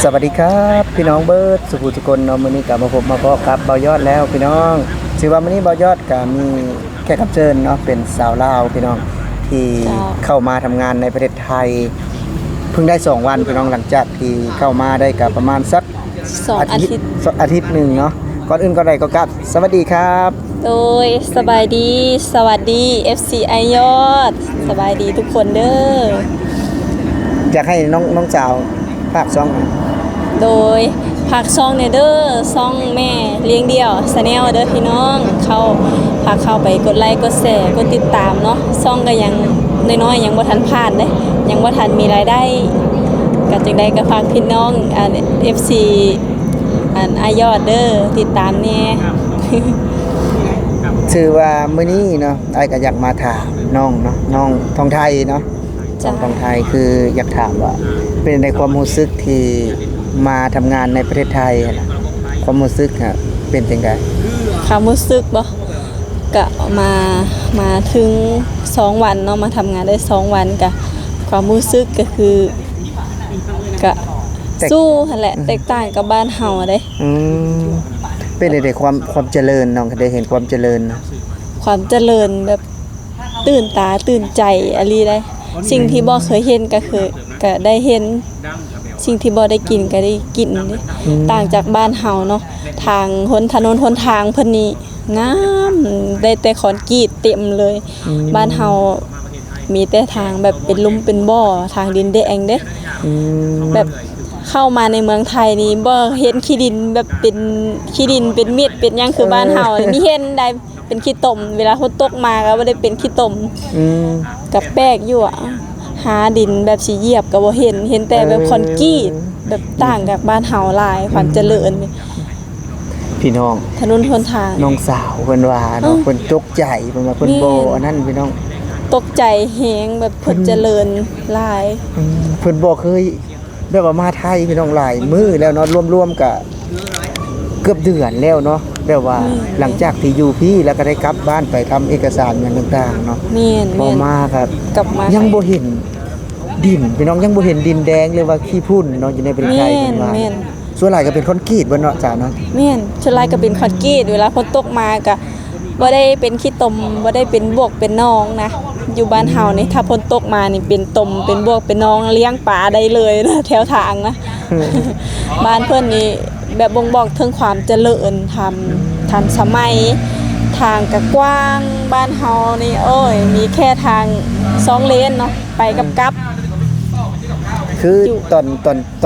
สวัสดีครับพี่น้องเบิร์ดสุขุสุคนเนาะมื้อนี้ก็มาพบมาพบกับเบายอดแล้วพี่น้องถือว่ามื้อนี้เบายอดก็มีแขกรับเชิญเนาะเป็นสาวลาวพี่น้องที่เข้ามาทำงานในประเทศไทยเพิ่งได้2วันพี่น้องหลังจากที่เข้ามาได้ก็ประมาณสัก2 อาทิตย์หนึ่งเนาะก่อนอื่นก็ได้ก็กับสวัสดีครับ โดยสบายดีสวัสดี FC ไอยอดสบายดีทุกคนเด้ออยากให้น้องสาวภาค2โดยผักซ่องเนเดอร์ซ่องแม่เลี้ยงเดี่ยวชาแนลเด้อพี่น้องเข้าไปกดไลค์กดแชร์กดติดตามเนาะซ่องก็ยังน้อยๆยังบ่ทันผ่านเด้ยังบ่ทันมีรายได้ก็จังได๋ก็ฝากพี่น้องFC ไอยอดเด้อติดตามแน่ ถือว่ามื้อนี้เนาะไอ้ก็อยากมาถามน้องเนาะน้องทองไทยเนาะน้องทองไทยคืออยากถามว่าเป็นในความรู้สึกที่มาทำงานในประเทศไทยนะความรู้สึกอะเป็นจังได๋ความรู้สึกบ่ก็มาถึง2วันเนาะมาทำงานได้2วันก็ความรู้สึกก็คือก็สู้หั่นแหละแตกต่างกับบ้านเฮาเด้เป็นได้ความเจริญน้องก็ได้เห็นความเจริญนะความเจริญแบบตื่นตาตื่นใจอะลีได้สิ่งที่บ่เคยเห็นก็ได้เห็นสิ่งที่บ่ได้กินก็ได้กินต่างจากบ้านเฮาเนาะทางถนนหนทางเพิ่นนี่งามได้แต่คอนกรีตเต็มเลยบ้านเฮามีแต่ทางแบบเป็นหลุมเป็นบ่อทางดินแดงเด้แบบเข้ามาในเมืองไทยนี่บ่เห็นขี้ดินแบบเป็นขี้ดินเป็นเม็ดเป็นหยังคือบ้านเฮามีเห็นได้เป็นขี้ตมเวลาฝนตกมาก็บ่ได้เป็นขี้ตมกับแป้กอยู่อ่ะหาดินแบบสิเหยียบก็บ่เห็นแต่แบบคอนกรีตแบบต่างจากบ้านเฮาหลายความเจริญพี่น้องถนนหนทางน้องสาวเพิ่นว่าเนาะเพิ่นตกใจเพิ่นว่าเพิ่นบ่อันนั้นพี่น้องตกใจแฮงแบบเพิ่นเจริญหลายเพิ่นบ่เคยแบบว่ามาไทยพี่น้องหลายมื้อแล้วเนาะรวมๆก็เกือบเดือนแล้วเนาะแบบว่าหลังจากที่อยู่พี่แล้วก็ได้กลับบ้านไปทำเอกสารอย่างต่างๆเนาะพอมาครับกลับมายังบ่เห็นดินพี่น้องยังบ่เห็นดินแดงหรือว่าขี้พุ่นเนาะอยู่ในประเทศไทยเพิ่นว่าส่วนหลายก็เป็นคอนกรีตบ่เนาะจ้าเนาะแม่นส่วนหลายก็เป็นคอนกรีตเวลาฝนตกมาก็บ่ได้เป็นขี้ตมบ่ได้เป็นบวกเป็นหนองนะอยู่บ้านเฮานี่ถ้าฝนตกมานี่เป็นตมเป็นบวกเป็นหนองเลี้ยงปลาได้เลยนะแถวทางนะบ้านเพิ่นนี่แบบบ่งบอกถึงความเจริญทันสมัยทางก็กว้างบ้านเฮานี่โอ้ยมีแค่ทาง2เลนเนาะไปกับกลับคือต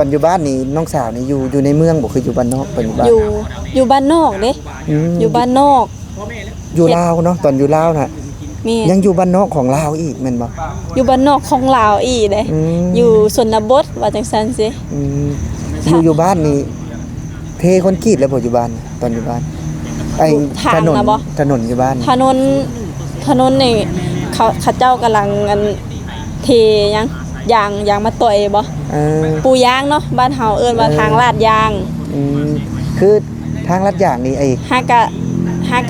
อนอยู่บ้านนี่น้องสาวนี่อยู่ในเมืองบ่คืออยู่บ้านนอกเพิ่นบ้านอยู่บ้านนอกเด้อยู่บ้านนอกอยู่ลาวเนาะตอนอยู่ลาวน่ะยังอยู่บ้านนอกของลาวอีกแม่นบ่อยู่บ้านนอกของลาวอีกเด้อยู่ชนบทว่าจังซั่นสิอยู่บ้านนี่เทคอนกรีตแล้วบ่อยู่บ้านตอนอยู่บ้านไอ้ถนนอยู่บ้านถนนนี่เขาเจ้ากำลังเทยางมาต่อยบ่ปูยางเนาะบ้านเฮาเอิ้นว่าทางลาดยางคือทางลาดยางนี่ไอ้หา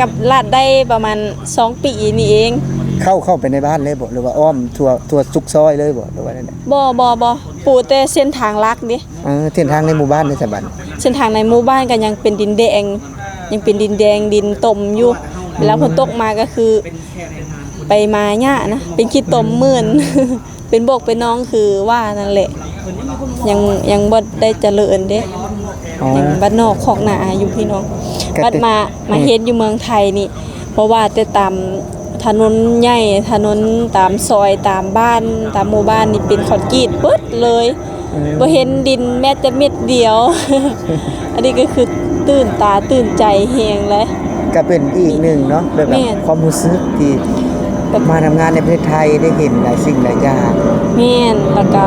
กับลาดได้ประมาณ2ปีนี่เองเข้าไปในบ้านเลยบ่หรือว่าอ้อมทั่วซุกซอยเลยบ่หรือว่านั่นแหละบ่ปูแต่เส้นทางลักเด้เส้นทางในหมู่บ้านในจังหวัดเส้นทางในหมู่บ้านก็ยังเป็นดินแดงดินตมอยู่เวลาฝนตกมาก็คือไปมาหญ้านะเป็นขี้ตมมื่น เป็นบกเป็นน้องคือว่านั่นแหละยังบ่ได้เจริญเด้ยังบ้านนอกของนาอยู่พี่น้องบัดมาเฮ็ดอยู่เมืองไทยนี่เพราะว่าแต่ตามถนนใหญ่ถนนตามซอยตามบ้านตามหมู่บ้านนี่เป็นคอนกรีตเบิดเลยบ่เห็นดินแม้แต่เม็ดเดียว อันนี้ก็คือตื่นตาตื่นใจแฮงเลยก็เป็นอีกหนึ่งเนาะแบบความรู้สึกที่มาทำงานในประเทศไทยได้เห็นหลายสิ่งหลายอย่างแม่นแล้วก็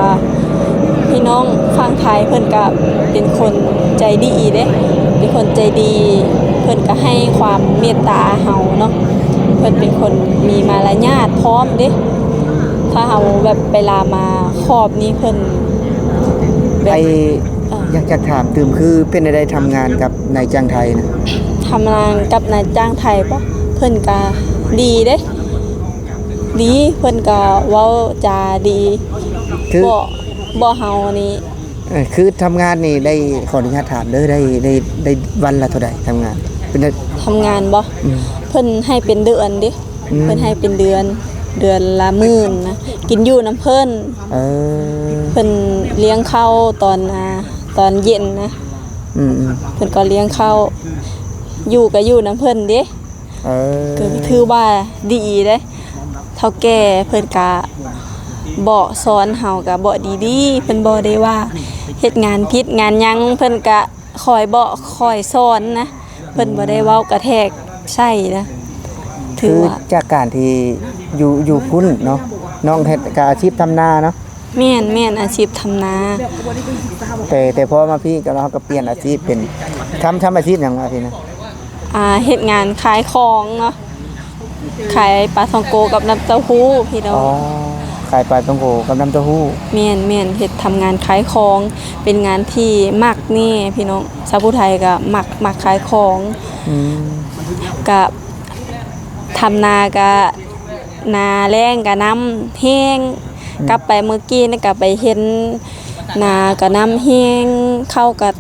พี่น้องฝั่งไทยเพิ่นก็เป็นคนใจดีเด้เป็นคนใจดีเพิ่นก็ให้ความเมตตาเฮาเนาะเพิ่นเป็นคนมีมารยาทพร้อมเด้ถ้าเฮาแบบไปลามาครอบนี้เพิ่นแบบอยากจะถามตื่มคือเป็นได้ทำงานกับนายจ้างไทยนะทำงานกับนายจ้างไทยป่ะเพิ่นก็ดีเด้ดีเพิ่นก็เว้าจาดีบ่เฮานี่ คือทำงานนี่ได้ขออนุญาตถามเด้อได้วันละเท่าใดทำงานเป็นได้ ทำงานบ่เพิ่นให้เป็นเดือนเด้เพิ่นให้เป็นเดือนละหมื่นนะกินอยู่น้ำเพิ่น เออ เพิ่นเลี้ยงข้าวตอนเย็นนะ อืม เพิ่นก็เลี้ยงข้าวอยู่ก็อยู่น้ำเพิ่นเด้ เออ ก็ถือว่าดีเด้เฒ่าแก่เพิ่นก็บ่สอนเฮาก็บ่ดีๆเพิ่นบ่ได้ว่าเฮ็ดงานผิดงานหยังเพิ่นก็คอยบอกคอยสอนนะเพิ่นบ่ได้เว้ากระแทกใส่นะถื คือ อ ว่า จากการที่อยู่พุ่นเนาะน้องเฮ็ดกับอาชีพทำนาเนาะ แม่นอาชีพทำนา แต่พอมาพี่ก็เราก็เปลี่ยนอาชีพเป็นทำอาชีพหยังมาพี่นะ เฮ็ดงานขายของเนาะขายปลาทองโกกับน้ำเต้าหู้พี่น้อ อ๋อง ขายปลาต้องโกกับน้ำเต้าหู้ แม่นเฮ็ดทำงานขายของเป็นงานที่มักนี่พี่น้องชาวผู้ไทยก็มักขายของ อืม ก็ทำนาก็นาแรงก็น้ำแห้งกลับไปเมื่อกี้นี่ก็ไปเห็นนาก็น้ำแห้งเข้ากับ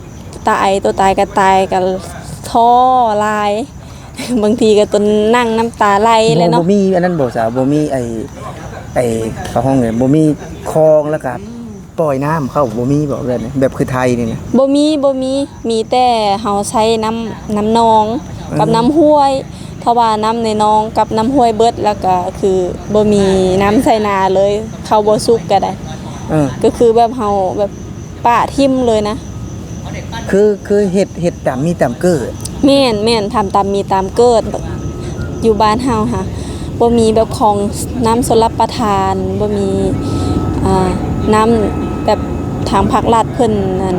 ตายตัวตายก็ตายก็ท้อลาย บางทีก็ตนนั่งน้ำตาไหลเลยเนาะ บ่มีอันนั้นบ่สาวบ่มีไอ้เข้าห้องเนี่ยบ่มีคลองแล้วก็ปล่อยน้ำเข้าบ่มีบ่แบบคือไทยนี่นะ บ่มีมีแต่เฮาใช้น้ำนองกับน้ำห้วยเพราะว่าน้ำในนองกับน้ำห้วยเบิดแล้วก็คือบ่มีน้ำใส่นาเลยเข้าบ่สุกก็ได้ เออ ก็คือแบบเฮาแบบป้าทิ่มเลยนะ คือเฮ็ดตามมีตามเกิด แม่นทำตามมีตามเกิดอยู่บ้านเฮาค่ะบ่มีแบบของน้ำสลับประทานบ่มีน้ำแบบทางภาครัฐเพิ่นนั่น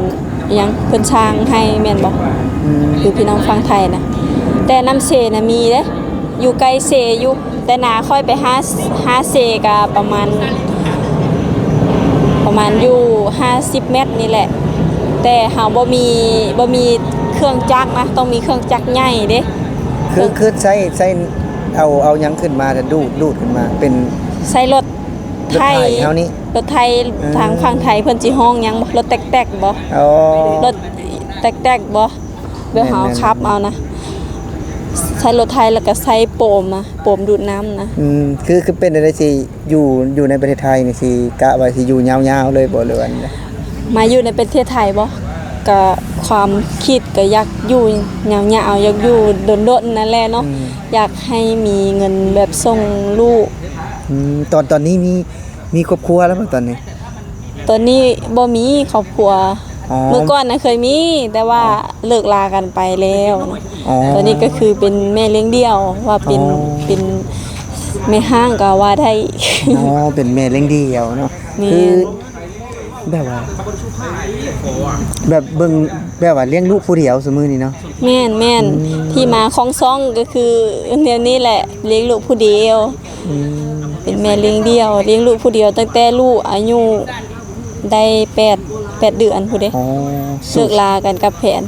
อิหยังเพิ่นสร้างให้แม่นบ่ อืม คือพี่น้องฟังไทยนะแต่น้ำเสน่ะมีเด้อยู่ไกลเสอยู่แต่นาค่อยไปหาเสก็ประมาณอยู่50 เมตรนี่แหละ แต่เฮาบ่มีเครื่องจักรนะต้องมีเครื่องจักรใหญ่เด้ คือใช้เอาหยังขึ้นมาแต่ดูดขึ้นมาเป็น ใช้รถไทย รถไถเฮานี่ รถไทยทางฝั่งไทยเพิ่นสิฮ้องหยังบ่รถแตกๆบ่ อ๋อ รถแตกๆบ่เดี๋ยวเฮาขับเอานะใช้รถไทยแล้วก็ใช้โปมนะโปมดูดน้ำนะ คือเป็นอะไรสิอยู่ในประเทศไทยนี่สิกะว่าสิอยู่ยาวๆเลยบ่เลยวันนี้ มาอยู่ในประเทศไทยบ่ก็ความคิดก็อยากอยู่ยาวๆอยากอยู่โดนๆนั่นแหละเนาะอยากให้มีเงินแบบส่งลูก ตอนนี้มีครอบครัวแล้วบ่ตอนนี้ ตอนนี้บ่มีครอบครัว อ๋อ เมื่อก่อนนะเคยมีแต่ว่าเลิกลากันไปแล้ว อ๋อ ตอนนี้ก็คือเป็นแม่เลี้ยงเดี่ยวว่าเป็น อ๋อ เป็นแม่ห้างก็ว่าได้ อ๋อเป็นแม่เลี้ยงเดี่ยวเนาะ นี่ คือแบบว่าแบบเบิ่งแบบว่าเลี้ยงลูกผู้เดียวซุมื้อนี้เนาะ แม่นที่มาของซ่องก็คือเดี๋ยวนี้แหละเลี้ยงลูกผู้เดียวเป็นแม่เลี้ยงเดี่ยวเลี้ยงลูกผู้เดียวตั้งแต่ลูกอายุได้8เดือนผู้เด้ อ๋อ เลิกลากันกับแผน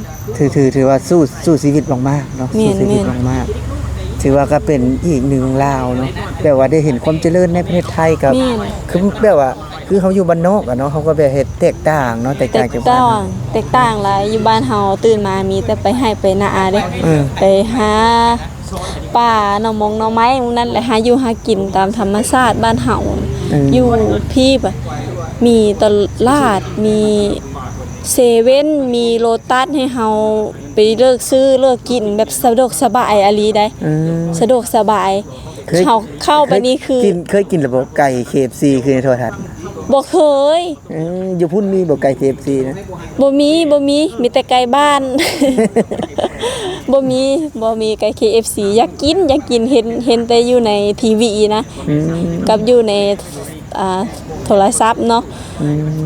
ถือว่าสู้ชีวิตมากๆเนาะ แม่น สู้ชีวิตมากๆถือว่าก็เป็นอีกหนึ่งลาวเนาะแบบว่าได้เห็นความเจริญในประเทศไทยกับ แม่น คือแบบว่าคือเขาอยู่บ้านนอกอะเนาะเขาก็แบบเฮ็ดแตกต่างเนาะแตก แต ต่าง ก จากบ้าน ต่า เรา งแตกต่างหลายอยู่บ้านเฮาตื่นมามีแต่ไปให้ไปนาเด้ ไปหาป่าหน่อมงหน่อไม้พวกนั้นแหละหาอยู่หากินตามธรรมชาติบ้านเฮาอยู่พี่ปะมีตลาดมีเซเว่นมีโลตัสให้เฮาไปเลิกซื้อเลิกกินแบบสะดวกสบายอะลีได้ สะดวกสบายเข้าไปนี่คือ เคยกินระบบไก่ KFC คือในโทรทัศน์ บ่เคย อยู่พุ่นมีบ่ไก่ KFC นะ บ่มีแต่ไก่บ้าน บ่มีไก่ KFC อยากกินเห็นแต่อยู่ในทีวีนะกับอยู่ในโทรศัพท์เนาะ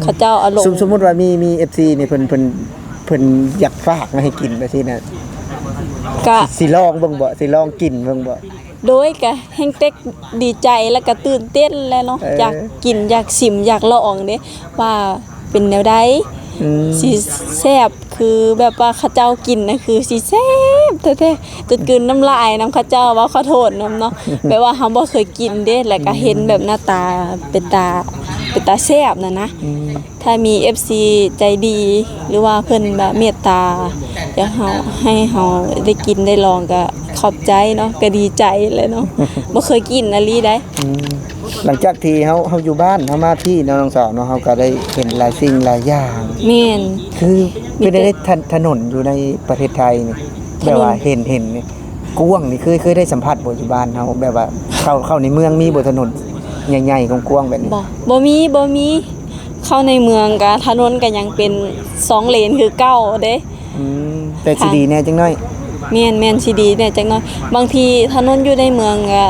เขาเจ้าเอาลง สมมุติว่ามี FC นี่เพิ่นอยากฝากมาให้กินแบบนี้นะ ก็ สิลองเบิ่งบ่สิลองกินเบิ่งบ่ โดยก็แฮงเต็กดีใจแล้วก็ตื่นเต้นแล้วเนาะอยากกินอยากชิมอยากลองเด้ว่าเป็นแนวใดสิแซ่บคือแบบว่าเขาเจ้ากินนะคือสิแซ่บแท้ๆจนกลืนน้ำลายน้ำเขาเจ้าว่าขอโทษนำเนาะ แบบว่าเฮาบ่เคยกินเด้แล้วก็เห็นแบบหน้าตาเป็นตา เป็นตาแซ่บนะถ้ามี FC ใจดีหรือว่าเพิ่นแบบเมตตาอยากให้เฮาได้กินได้ลองก็ขอบใจเนาะก็ดีใจเลยเนาะบ่เคยกินอะลีได้หลังจากที่เฮาอยู่บ้านเฮามาพี่น้องสาวเนาะเฮาก็ได้เห็นหลายสิ่งหลายอย่างแม่นคือเป็นได้ถนนอยู่ในประเทศไทยนี่แบบว่าเห็นนี่กว้างนี่เคยได้สัมผัสบ่อยู่บ้านเฮาแบบว่าเข้าในเมืองมีบ่ถนนใหญ่ๆกว้างๆแบบนี้บ่มีเข้าในเมืองก็ถนนก็ยังเป็น2เลนคือเก่าเด้แต่สิดีแน่จังน้อยแม่นสิดีแน่จังน้อยบางทีถนนอยู่ในเมืองก็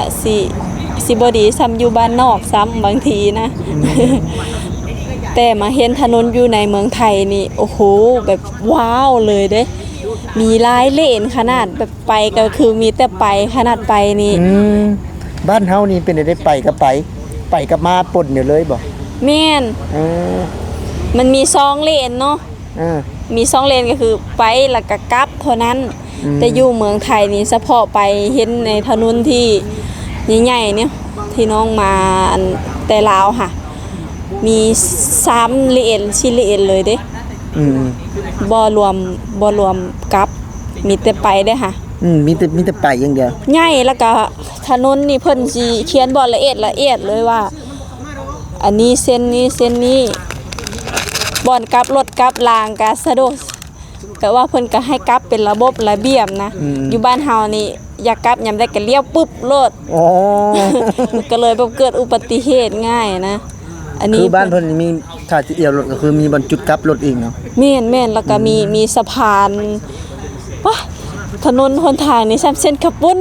สิบ่ดีซ้ำอยู่บ้านนอกซ้ำบางทีนะแต่มาเห็นถนนอยู่ในเมืองไทยนี่โอ้โหแบบว้าวเลยเด้มีหลายเลนขนาดแบบไปก็คือมีแต่ไปขนาดไปนี่บ้านเฮานี่เป็นได้ไปก็ไปกับมาปนอยู่เลยบ่แม่นมันมี2เลนเนาะมี2เลนก็คือไปแล้วก็กลับเท่านั้นแต่อยู่เมืองไทยนี่เฉพาะไปเห็นในถนนที่ใหญ่ๆเนี่ยที่น้องมาแต่ลาวค่ะมี3เลน4เลนเลยเด้บ่รวมกลับมีแต่ไปเด้ค่ะมีแต่ไปอย่างเดียวใหญ่แล้วก็ถนนนี่เพิ่นสิเขียนบ่ละเอียดเลยว่าอันนี้เส้นนี้บ่อนกลับรถกลับรางก็สะดวกก็ว่าเพิ่นก็ให้กลับเป็นระบบระเบียบนะอยู่บ้านเฮานี่อยากกลับยามใดก็เลี้ยวปุ๊บรถอ๋อก็เลยแบบเกิดอุบัติเหตุง่ายนะอันนี้คือบ้านเพิ่นมีถ้าสิเอี่ยวรถก็คือมีบรรจุกลับรถอีกเนาะแม่นแล้วก็มีสะพานว้าถนนหนทางนี่เส้นขปุ้น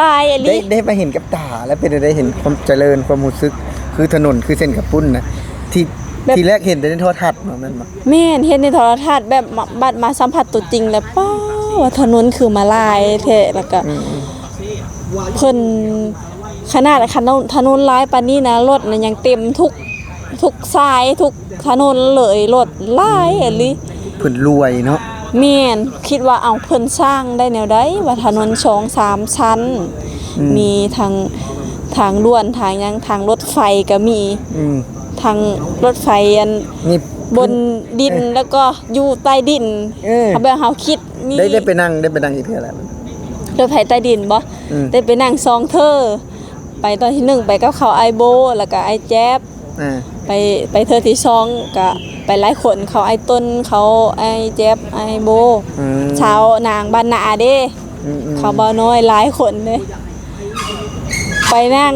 ลายอันนี้ได้ไปเห็นกับตาแล้วเป็นได้เห็นความเจริญความรู้สึกคือถนนคือเส้นขปุ้นนะที่แรกเห็นแต่ในโทรทัศน์เนาะแม่นบ่แม่นเห็นในโทรทัศน์แบบบัดมาสัมผัสตัวจริงแล้วป้าว่าถนนคือมาลายแท้แล้วก็เพิ่นขนาดถนนลายปานนี้นะรถน่ะยังเต็มทุกสายทุกถนนเลยรถลายอันนี้เพิ่นรวยเนาะแม่นคิดว่าเอาเพิ่นสร้างได้แนวใดว่าถนน2-3ชั้นมีทางด่วนทางยังทางรถไฟก็มีทางรถไฟอันบนดินแล้วก็อยู่ใต้ดินเอาแบบเฮาคิดมีได้ไปนั่งอีกเทื่อแล้วรถไฟใต้ดินบ่ได้ไปนั่ง2เธอไปตอนที่1ไปกับเขาไอโบแล้วก็ไอแจ๊บไปเธอที่2ก็ไปหลายคนเขาไอต้นเขาไอแจ๊บไอโบชาวนางบ้านนาเด้เขาบ่น้อยหลายคนเด้ไปนั่ง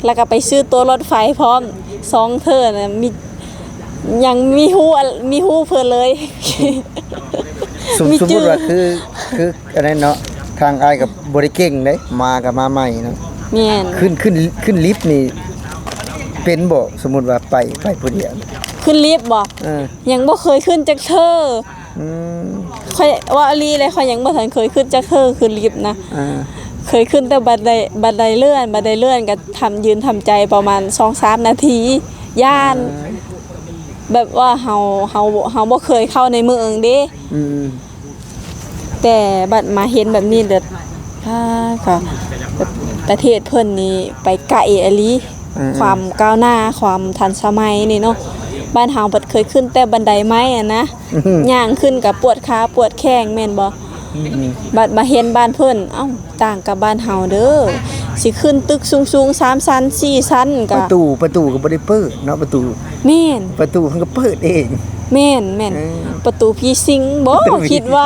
แล้วก็ไปซื้อตัวรถไฟพร้อม2เธอน่ะยังมีฮู้เพิ่นเลยสมมุติว่าคืออะไรเนาะทางอ้ายกับบ่ได้เก่งเด้มากับมาใหม่เนาะแม่นขึ้นลิฟต์นี่เป็นบ่สมมุติว่าไปผู้เดียวขึ้นลิฟต์บ่ยังบ่เคยขึ้นจักเทื่อค่อยว่าอลีเลยค่อยยังบ่ทันเคยขึ้นจักเทื่อขึ้นลิฟต์นะเคยขึ้นแต่บันไดเลื่อนก็ยืนทำใจประมาณ 2-3 นาทีย่านแบบว่าเฮาบ่เคยเข้าในเมืองเด้แต่บัดมาเห็นแบบนี้เด้อก็ประเทศเพิ่นนี่ไปไกลอหลีความก้าวหน้าความทันสมัยนี่เนาะบ้านเฮาเพิ่นเคยขึ้นแต่บันไดไม้อ่ะนะย่างขึ้นก็ปวดขาปวดแข้งแม่นบ่บัดมาเห็นบ้านเพิ่นเอ้าต่างกับบ้านเฮาเด้อสิขึ้นตึกสูงๆ3ชั้น4ชั้นก็ประตูก็บ่ได้เปิดเนาะประตูแม่นประตูมันก็เปิดเองแม่นประตูพี่ซิงบ่คิดว่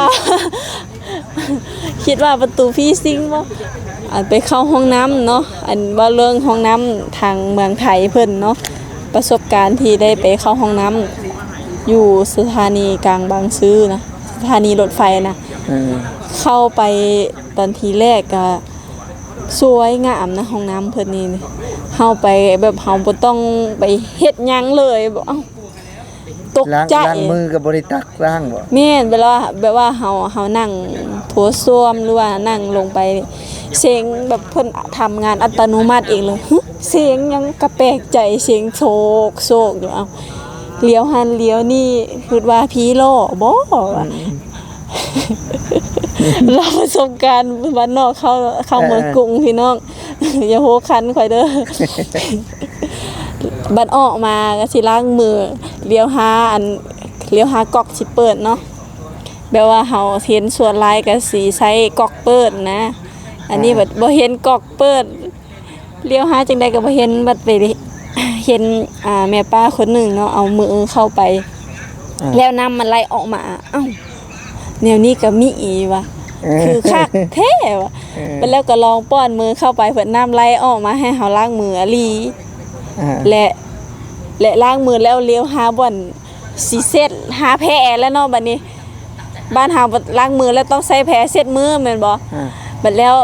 าประตูพี่ซิงบ่อันไปเข้าห้องน้ำเนาะอันว่าเรื่องห้องน้ำทางเมืองไทยเพิ่นเนาะประสบการณ์ที่ได้ไปเข้าห้องน้ำอยู่สถานีกลางบางซื่อนะสถานีรถไฟนะเข้าไปตอนทีแรกก็สวยงามนะห้องน้ำเพิ่นนี่เฮาไปแบบเฮาบ่ต้องไปเฮ็ดหยังเลยเอ้าตกใจล้างมือก็บ่ได้ตักล้างบ่แม่นแบบว่าเฮานั่งโถส้วมหรือว่านั่งลงไปเสียงแบบเพิ่นทำงานอัตโนมัติเองเลยเสียงยังกระแปลกใจเสียงโศกอยู่เอ้าเลี้ยวหันเลี้ยวนี่คิดว่าผีล่อบ่เราประสบการณ์บ้านนอกเข้าเมืองกรุงพี่น้องอย่าโหคันข่อยเด้อ บัดออกมาก็สิล้างมือเลี้ยวหาก๊อกสิเปิดเนาะแบบว่าเฮาเห็นส่วนลายก็สิใช้ก๊อกเปิดนะอันนี้บัดบ่เห็นก๊อกเปิดเลี้ยวหาจังได๋ก็บ่เห็นบัดไปเห็นแม่ป้าคนหนึงเนาะเอามือเข้าไปแล้วน้ำมันไหลออกมาเอ้าแนวนี้ก็มีอีว่ะคือคักแท้ว่ะแล้วก็ลองป้อนมือเข้าไปเพิ่นน้ำไหลออกมาให้เฮาล้างมืออลีและล้างมือแล้วเลี้ยวหาบ่อนสิเซ็ตหาแผลแล้วเนาะบัดนี้บ้านเฮาล้างมือแล้วต้องใส่แผลเซ็ตมือแม่นบ่บัดแล้ว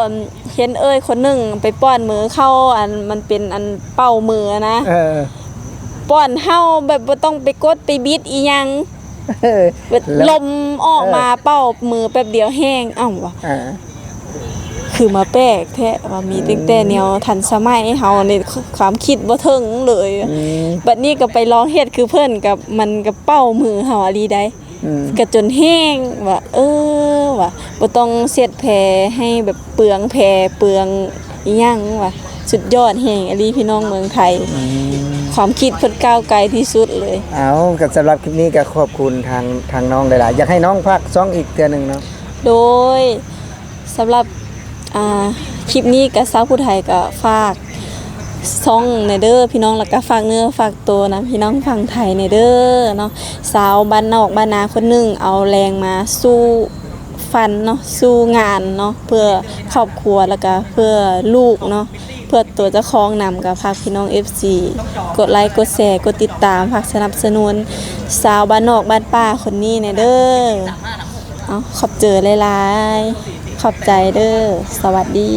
เห็นคนหนึงไปป้อนมือเข้าอันมันเป็นอันเป้ามือนะป้อนเฮาแบบบ่ต้องไปกดไปบิดอีหยังลมออกมาเป้ามือแป๊บเดียวแห้งอ้าวว่ะคือมาแปลกแท้ว่ามีตั้งแต่แนวทันสมัยเฮานี่ความคิดบ่ถึงเลยบัดนี้ก็ไปลองเฮ็ดคือเพิ่นกับมันกับเป้ามือเฮาอะลีได้ก็จนแห้งว่าว่ะบ่ต้องเสียดแผลให้แบบเปลืองแผลเปลืองอีหยังว่ะสุดยอดแห่งอลีพี่น้องเมืองไทยความคิดเพิ่นก้าวไกลที่สุดเลยเอาก็สำหรับคลิปนี้ก็ขอบคุณทางน้องหลายๆอยากให้น้องพากย์ซ่องอีกเทื่อนึงเนาะโดยสำหรับคลิปนี้ก็สาวผู้ไทยก็ฝากซ่องในเด้อพี่น้องแล้วก็ฝากเนื้อฝากตัวนะพี่น้องฝั่งไทยในเด้อเนาะสาวบ้านนอกบ้านนาคนหนึงเอาแรงมาสู้ฟันเนาะสู้งานเนาะเพื่อครอบครัวแล้วก็เพื่อลูกเนาะเพื่อตัวเจ้าของนำกับฝากพี่น้อง FC กดไลค์กดแชร์กดติดตามฝากสนับสนุนสาวบ้านนอกบ้านป้าคนนี้ในเด้อเอาขอบเจอหลายๆขอบใจเด้อสวัสดี